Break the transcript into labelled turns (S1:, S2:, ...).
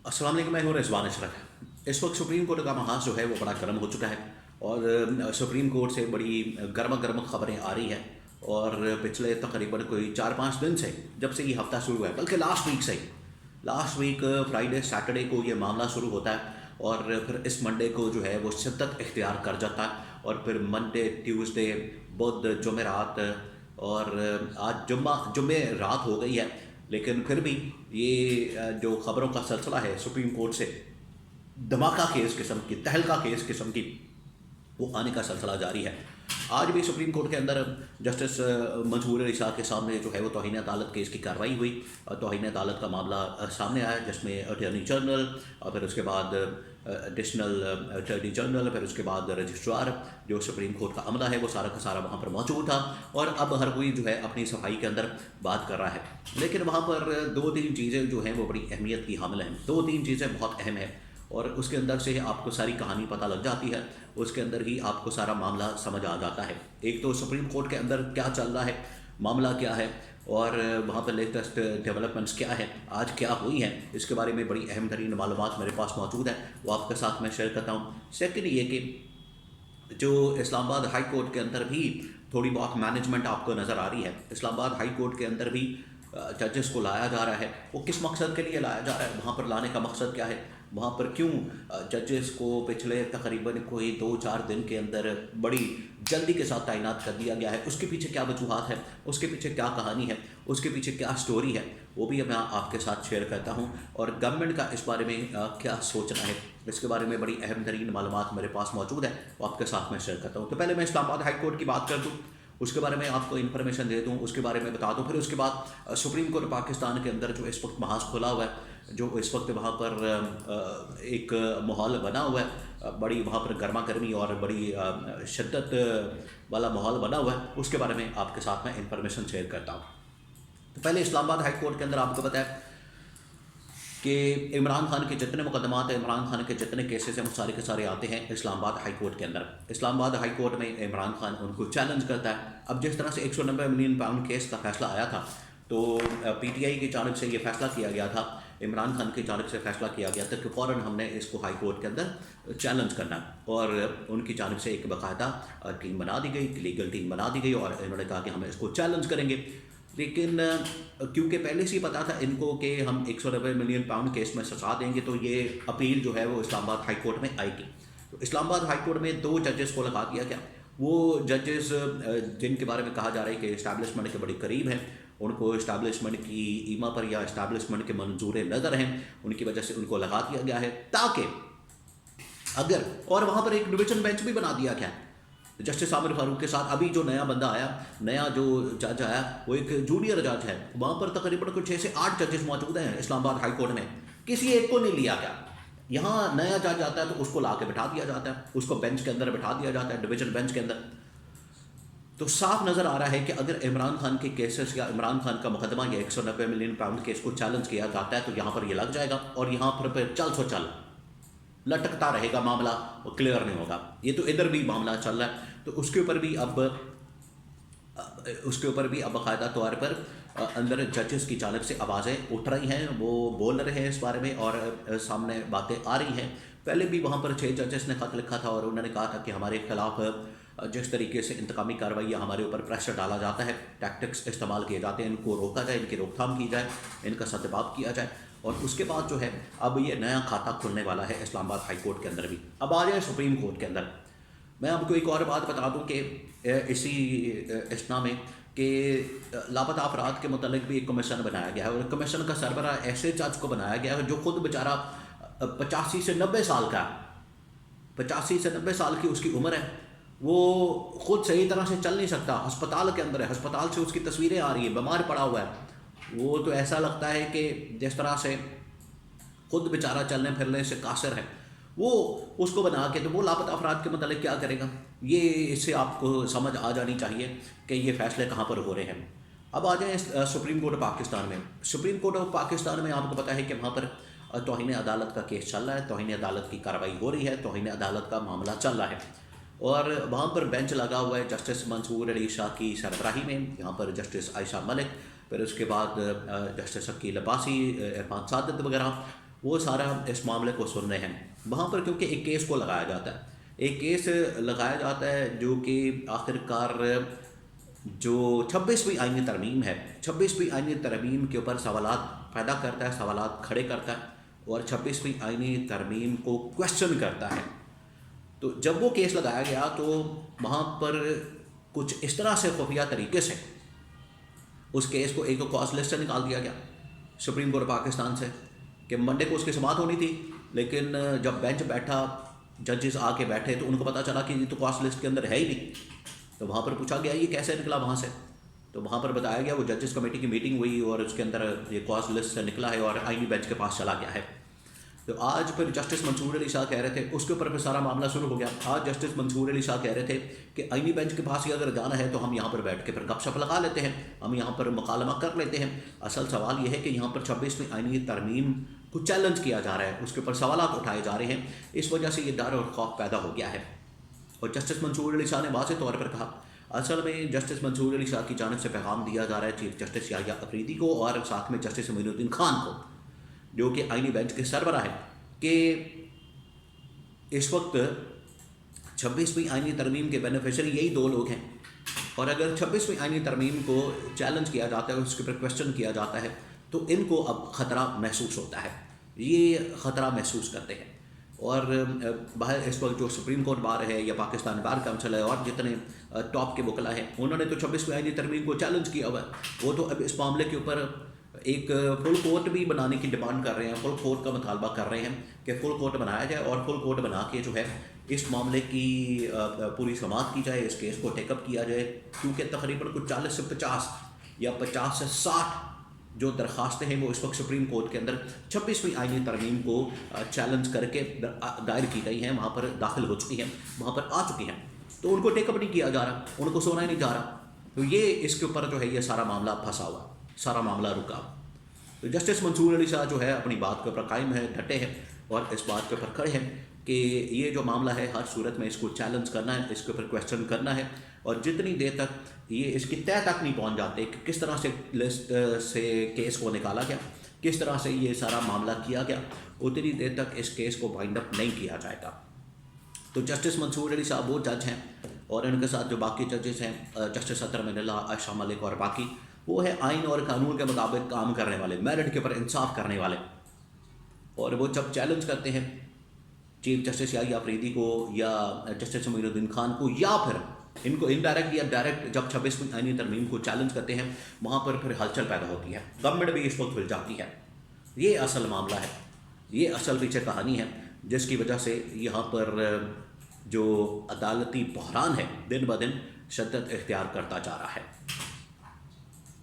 S1: अस्सलाम वालेकुम, मैं हूँ रिजवान अशरफ। इस वक्त सुप्रीम कोर्ट का महाज जो है वो बड़ा गर्म हो चुका है और सुप्रीम कोर्ट से बड़ी गर्मा गर्म खबरें आ रही हैं। और पिछले तकरीबन कोई 4-5 दिन से, जब से ये हफ्ता शुरू है, बल्कि लास्ट वीक से ही, लास्ट वीक फ्राइडे सैटरडे को ये मामला शुरू होता है और फिर इस मंडे को जो है वो शिद्दत इख्तियार कर जाता है और फिर मंडे, ट्यूसडे, बुध, जुमेरात और आज जुम्मे रात हो गई है। लेकिन फिर भी ये जो ख़बरों का सिलसिला है सुप्रीम कोर्ट से, धमाका केस किस्म की, तहलका केस किस्म की, वो आने का सिलसिला जारी है। आज भी सुप्रीम कोर्ट के अंदर जस्टिस मंजूर अली शाह के सामने जो है वो तौहीन अदालत केस की कार्रवाई हुई और तौहीन अदालत का मामला सामने आया, जिसमें अटॉर्नी जनरल और फिर उसके बाद एडिशनल अटॉर्नी जनरल, फिर उसके बाद रजिस्ट्रार, जो सुप्रीम कोर्ट का अमला है, वो सारा का सारा वहाँ पर मौजूद था। और अब हर कोई जो है अपनी सफाई के अंदर बात कर रहा है। लेकिन वहाँ पर 2-3 चीज़ें जो हैं वो बड़ी अहमियत की हामिल हैं। 2-3 चीज़ें बहुत अहम हैं और उसके अंदर से आपको सारी कहानी पता लग जाती है, उसके अंदर ही आपको सारा मामला समझ आ जाता है। एक तो सुप्रीम कोर्ट के अंदर क्या चल रहा है, मामला क्या है और वहाँ पर लेटेस्ट डेवलपमेंट्स क्या है, आज क्या हुई हैं, इसके बारे में बड़ी अहम तरीन मालूमात मेरे पास मौजूद है, वो आपके साथ मैं शेयर करता हूँ। सेकंड ये कि जो इस्लामाबाद हाई कोर्ट के अंदर भी थोड़ी बहुत मैनेजमेंट आपको नज़र आ रही है। इस्लामाबाद हाई कोर्ट के अंदर भी जजेस को लाया जा रहा है, वो किस मकसद के लिए लाया जा रहा है, वहाँ पर लाने का मकसद क्या है, वहाँ पर क्यों जजेस को पिछले तकरीबन कोई 2-4 दिन के अंदर बड़ी जल्दी के साथ तैनात कर दिया गया है, उसके पीछे क्या वजूहात है, उसके पीछे क्या कहानी है, उसके पीछे क्या स्टोरी है, वो भी मैं आपके साथ शेयर करता हूँ। और गवर्नमेंट का इस बारे में क्या सोचना है, इसके बारे में बड़ी अहम तरीन मालूमात मेरे पास मौजूद है, वो आपके साथ मैं शेयर करता हूँ। तो पहले मैं इस्लामाबाद हाई कोर्ट की बात कर दूँ, उसके बारे में आपको इन्फॉर्मेशन दे दूँ, उसके बारे में बता दूँ। फिर उसके बाद सुप्रीम कोर्ट पाकिस्तान के अंदर जो इस वक्त महाज खुला हुआ है, जो इस वक्त वहाँ पर एक माहौल बना हुआ है, बड़ी वहाँ पर गर्मा गर्मी और बड़ी शिद्दत वाला माहौल बना हुआ है, उसके बारे में आपके साथ मैं इन्फॉर्मेशन शेयर करता हूँ। तो पहले इस्लामाबाद हाई कोर्ट के अंदर आपको पता है कि इमरान खान के जितने मुकदमात हैं, इमरान खान के जितने केसेस हैं, वो सारे के सारे आते हैं इस्लामाबाद हाई कोर्ट के अंदर। इस्लामाबाद हाई कोर्ट में इमरान खान उनको चैलेंज करता है। अब जिस तरह से 190 मिलियन पाउंड केस का फैसला आया था, तो पीटीआई की जानिब से ये फैसला किया गया था, इमरान खान की जानिब से फैसला किया गया था कि फ़ौरन हमने इसको हाई कोर्ट के अंदर चैलेंज करना है। और उनकी जानिब से एक बाकायदा टीम बना दी गई, लीगल टीम बना दी गई और इन्होंने कहा कि हम इसको चैलेंज करेंगे। लेकिन क्योंकि पहले से ही पता था इनको कि हम 190 मिलियन पाउंड केस में सजा देंगे, तो ये अपील जो है वो इस्लामाबाद हाई कोर्ट में आएगी। तो इस्लामाबाद हाई कोर्ट में 2 जजेस को लगा दिया गया। वो जजेस जिनके बारे में कहा जा रहा है कि इस्टेब्लिशमेंट के बड़े करीब हैं, उनको इस्टेब्लिशमेंट की ईमा पर या इस्टेब्लिशमेंट के मंजूर नज़र हैं, उनकी वजह से उनको लगा दिया गया है, ताकि अगर, और वहाँ पर एक डिवीजन बेंच भी बना दिया गया जस्टिस आमिर फारूक के साथ। अभी जो नया बंदा आया, नया जो जज आया, वो एक जूनियर जज है। वहाँ पर तकरीबन कुछ 6 से 8 जजेस मौजूद हैं इस्लामाबाद हाई कोर्ट में, किसी एक को नहीं लिया गया। यहाँ नया जज आता है तो उसको ला के बिठा दिया जाता है, उसको बेंच के अंदर बिठा दिया जाता है, डिवीजन बेंच के अंदर। तो साफ नज़र आ रहा है कि अगर इमरान खान के केसेस या इमरान खान का मुकदमा या 190 मिलियन पाउंड केस को चैलेंज किया जाता है, तो यहाँ पर ये लग जाएगा और यहाँ पर चल सो चल लटकता रहेगा मामला, और क्लियर नहीं होगा। ये तो इधर भी मामला चल रहा है, तो उसके ऊपर भी अब बाकायदा तौर पर अंदर जजेस की जानिब से आवाज़ें उठ रही हैं, वो बोल रहे हैं इस बारे में और सामने बातें आ रही हैं। पहले भी वहाँ पर 6 जजेस ने खत लिखा था और उन्होंने कहा था कि हमारे खिलाफ जिस तरीके से इंतकामी कार्रवाई या हमारे ऊपर प्रेशर डाला जाता है, टैक्टिक्स इस्तेमाल किए जाते हैं, इनको रोका जाए, इनकी रोकथाम की जाए, इनका सद्भाव किया जाए। और उसके बाद जो है अब ये नया खाता खुलने वाला है इस्लामाबाद हाई कोर्ट के अंदर भी। अब आ जाए सुप्रीम कोर्ट के अंदर। मैं आपको एक और बात बता दूं कि इसी इस्ना में कि लापता अफराद के मुतल्लिक भी एक कमीशन बनाया गया है और कमीशन का सरबराह ऐसे जज को बनाया गया है जो खुद बेचारा 85 से 90 साल का, 85 से 90 साल की उसकी उम्र है, वो खुद सही तरह से चल नहीं सकता, अस्पताल के अंदर है, अस्पताल से उसकी तस्वीरें आ रही है, बीमार पड़ा हुआ है। वो तो ऐसा लगता है कि जिस तरह से खुद बेचारा चलने फिरने से कासिर है, वो उसको बना के, तो वो लापता अफराद के मतलब क्या करेगा, ये इससे आपको समझ आ जानी चाहिए कि ये फ़ैसले कहाँ पर हो रहे हैं। अब आ जाए सुप्रीम कोर्ट पाकिस्तान में। सुप्रीम कोर्ट ऑफ पाकिस्तान में आपको पता है कि वहाँ पर तौहीन अदालत का केस चल रहा है, तौहीन अदालत की कार्रवाई हो रही है, तौहीन अदालत का मामला चल रहा है और वहाँ पर बेंच लगा हुआ है जस्टिस मंसूर अली शाह की सरबराही में। यहाँ पर जस्टिस आयशा मलिक, फिर उसके बाद जस्टिस अकील अब्बासी, इरफान सादत वगैरह, وہ سارا اس معاملے کو سن رہے ہیں. وہاں پر کیونکہ ایک کیس کو لگایا جاتا ہے، ایک کیس لگایا جاتا ہے جو کہ آخر کار جو 26ویں آئینی ترمیم ہے، 26ویں آئینی ترمیم کے اوپر سوالات پیدا کرتا ہے، سوالات کھڑے کرتا ہے اور 26ویں آئینی ترمیم کو کویشچن کرتا ہے. تو جب وہ کیس لگایا گیا تو وہاں پر کچھ اس طرح سے خفیہ طریقے سے اس کیس کو ایک تو کاز لسٹ سے نکال دیا گیا سپریم کورٹ پاکستان سے کہ منڈے کو اس کی سماعت ہونی تھی، لیکن جب بینچ بیٹھا، ججز آ کے بیٹھے تو ان کو پتہ چلا کہ یہ تو کاز لسٹ کے اندر ہے ہی نہیں. تو وہاں پر پوچھا گیا یہ کیسے نکلا وہاں سے، تو وہاں پر بتایا گیا وہ ججز کمیٹی کی میٹنگ ہوئی اور اس کے اندر یہ کاز لسٹ سے نکلا ہے اور آئینی بینچ کے پاس چلا گیا ہے. تو آج پھر جسٹس منصور علی شاہ کہہ رہے تھے، اس کے اوپر پھر سارا معاملہ شروع ہو گیا. آج جسٹس منصور علی شاہ کہہ رہے تھے کہ آئینی بینچ کے پاس ہی اگر جانا ہے تو ہم یہاں پر بیٹھ کے پھر گپ شپ لگا لیتے ہیں، ہم یہاں پر مکالمہ کر لیتے ہیں. اصل سوال یہ ہے کہ یہاں پر 26ویں آئینی ترمیم کو چیلنج کیا جا رہا ہے، اس کے اوپر سوالات اٹھائے جا رہے ہیں، اس وجہ سے یہ ڈر اور خوف پیدا ہو گیا ہے. اور جسٹس منصور علی شاہ نے واضح طور پر کہا، اصل میں جسٹس منصور علی شاہ کی جانب سے پیغام دیا جا رہا ہے چیف جسٹس یحییٰ افریدی کو اور ساتھ میں جسٹس معین الدین خان کو جو کہ آئینی بینچ کے سربراہ ہیں، کہ اس وقت 26ویں آئینی ترمیم کے بینیفیشری یہی دو لوگ ہیں، اور اگر 26ویں آئینی ترمیم کو چیلنج کیا جاتا ہے، اس کے اوپر کویشچن کیا جاتا ہے تو ان کو اب خطرہ محسوس ہوتا ہے، یہ خطرہ محسوس کرتے ہیں. اور باہر اس وقت جو سپریم کورٹ بار ہے یا پاکستان بار کونسل ہے اور جتنے ٹاپ کے وکلا ہیں، انہوں نے تو 26ویں آئینی ترمیم کو چیلنج کیا ہوا ہے. وہ تو اب اس معاملے کے اوپر ایک فل کورٹ بھی بنانے کی ڈیمانڈ کر رہے ہیں، فل کورٹ کا مطالبہ کر رہے ہیں کہ فل کورٹ بنایا جائے اور فل کورٹ بنا کے جو ہے اس معاملے کی پوری سماعت کی جائے، اس کیس کو ٹیک اپ کیا جائے. کیونکہ تقریباً کچھ 40 سے 50 یا 50 سے 60 جو درخواستیں ہیں وہ اس وقت سپریم کورٹ کے اندر 26ویں آئینی ترمیم کو چیلنج کر کے دائر کی گئی ہیں، وہاں پر داخل ہو چکی ہیں، وہاں پر آ چکی ہیں. تو ان کو ٹیک اپ نہیں کیا جا رہا، ان کو سونا ہی نہیں جا رہا. تو یہ اس کے اوپر جو ہے یہ سارا معاملہ پھنسا ہوا، سارا معاملہ رکا. تو جسٹس منصور علی شاہ جو ہے اپنی بات کے اوپر قائم ہے، ڈٹے ہیں اور اس بات کے اوپر کھڑے ہیں کہ یہ جو معاملہ ہے ہر صورت میں اس کو چیلنج کرنا ہے، اس کے اوپر کویشچن کرنا ہے. اور جتنی دیر تک یہ اس کی طے تک نہیں پہنچ جاتے کہ کس طرح سے لسٹ سے کیس کو نکالا گیا، کس طرح سے یہ سارا معاملہ کیا گیا، اتنی دیر تک اس کیس کو وائنڈ اپ نہیں کیا جائے گا. تو جسٹس منصور علی صاحب وہ جج ہیں اور ان کے ساتھ جو باقی ججز ہیں، جسٹس اطہر من اللہ، عائشہ ملک اور باقی، وہ ہے آئین اور قانون کے مطابق کام کرنے والے، میرٹ کے اوپر انصاف کرنے والے. اور وہ جب چیلنج کرتے ہیں چیف جسٹس یحییٰ افریدی کو یا جسٹس معین الدین خان کو یا پھر ان کو انڈائریکٹ یا ڈائریکٹ جب 26ویں آئینی ترمیم کو چیلنج کرتے ہیں، وہاں پر پھر ہلچل پیدا ہوتی ہے، گورنمنٹ بھی اس وقت ہل جاتی ہے. یہ اصل معاملہ ہے، یہ اصل پیچھے کہانی ہے جس کی وجہ سے یہاں پر جو عدالتی بحران ہے دن بدن شدت اختیار کرتا جا رہا ہے.